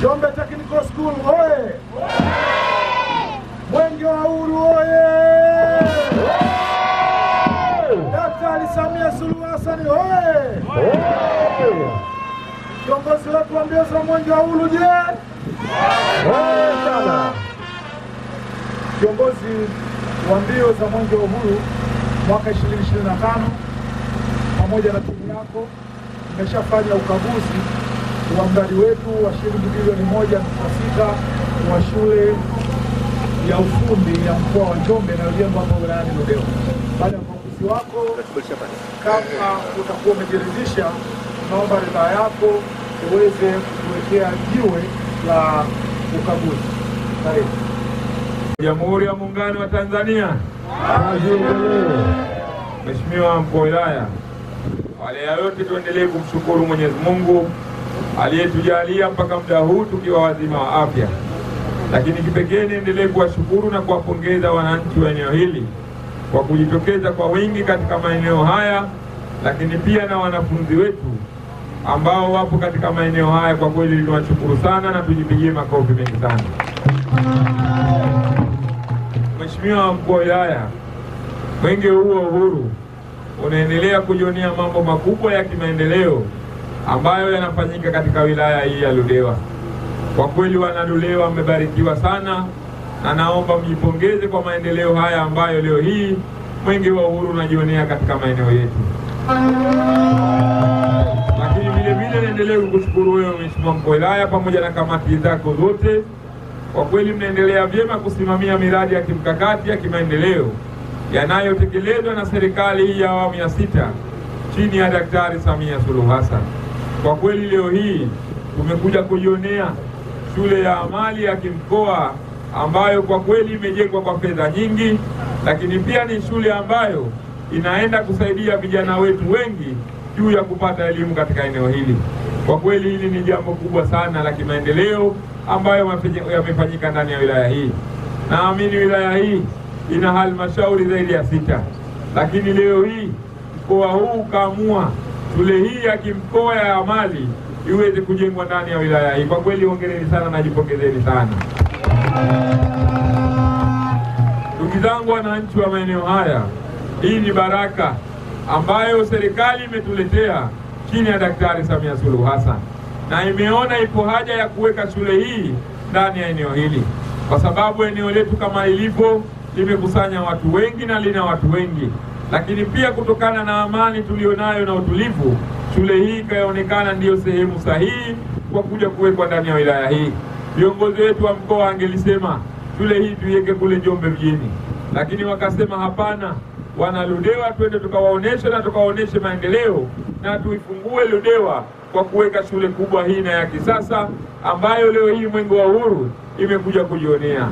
Njombe Technical School oye! Mwenge wa Uhuru oye! Daktari Samia Suluhu Hassan oye! Kiongozi wetu wa mbio za Mwenge wa Uhuru je? Kiongozi wa mbio za Mwenge wa Uhuru mwaka 2025 pamoja na timu yako tumeshafanya ukaguzi wa mradi wetu wa shilingi bilioni 1.6 wa shule ya ufundi ya mkoa wa Njombe inayojengwa hapo wilayani Ludewa. Baada ya ukaguzi wako, kama utakuwa umejiridhisha, naomba ridhaa yako uweze kuwekea jiwe la ukaguzi. Karibu. Jamhuri ya Muungano wa Tanzania. Mheshimiwa Mkuu wa Wilaya, wale yote tuendelee kumshukuru Mwenyezi Mungu aliyetujalia mpaka muda huu tukiwa wazima wa afya. Lakini kipekee niendelee kuwashukuru na kuwapongeza wananchi wa eneo hili kwa kujitokeza kwa wingi katika maeneo haya, lakini pia na wanafunzi wetu ambao wapo katika maeneo haya. Kwa kweli tunawashukuru sana na tujipigie makofi mengi sana. Mheshimiwa Mkuu wa Wilaya, Mwenge huu wa Uhuru unaendelea kujionea mambo makubwa ya kimaendeleo ambayo yanafanyika katika wilaya hii ya Ludewa. Kwa kweli wanaludewa wamebarikiwa sana, na naomba mjipongeze kwa maendeleo haya ambayo leo hii Mwenge wa Uhuru unajionea katika maeneo yetu. Lakini vile vile naendelea kukushukuru wewe Mheshimiwa Mkuu wa Wilaya pamoja na kamati zako zote. Kwa kweli mnaendelea vyema kusimamia miradi ya kimkakati ya kimaendeleo yanayotekelezwa na serikali hii ya awamu ya 6 chini ya Daktari Samia Suluhu Hassan. Kwa kweli leo hii tumekuja kujionea shule ya amali ya kimkoa ambayo kwa kweli imejengwa kwa fedha nyingi, lakini pia ni shule ambayo inaenda kusaidia vijana wetu wengi juu ya kupata elimu katika eneo hili. Kwa kweli hili ni jambo kubwa sana la kimaendeleo ambayo yamefanyika ndani ya wilaya hii. Naamini wilaya hii ina halmashauri zaidi ya 6, lakini leo hii mkoa huu kaamua shule hii ya kimkoa ya amali iweze kujengwa ndani ya wilaya hii. Kwa kweli hongereni sana na jipongezeni sana. Ndugu zangu wananchi wa maeneo haya, hii ni baraka ambayo serikali imetuletea chini ya Daktari Samia Suluhu Hassan, na imeona ipo haja ya kuweka shule hii ndani ya eneo hili, kwa sababu eneo letu kama ilivyo limekusanya watu wengi na lina watu wengi. Lakini pia kutokana na amani tulionayo na utulivu, shule hii ikaonekana ndiyo sehemu sahihi kwa kuja kuwekwa ndani ya wilaya hii. Viongozi wetu wa mkoa angelisema shule hii tuiweke kule Njombe mjini, lakini wakasema hapana, wana Ludewa twende tukawaoneshe na tukawaoneshe maendeleo na tuifungue Ludewa kwa kuweka shule kubwa hii na ya kisasa ambayo leo hii Mwenge wa Uhuru imekuja kujionea.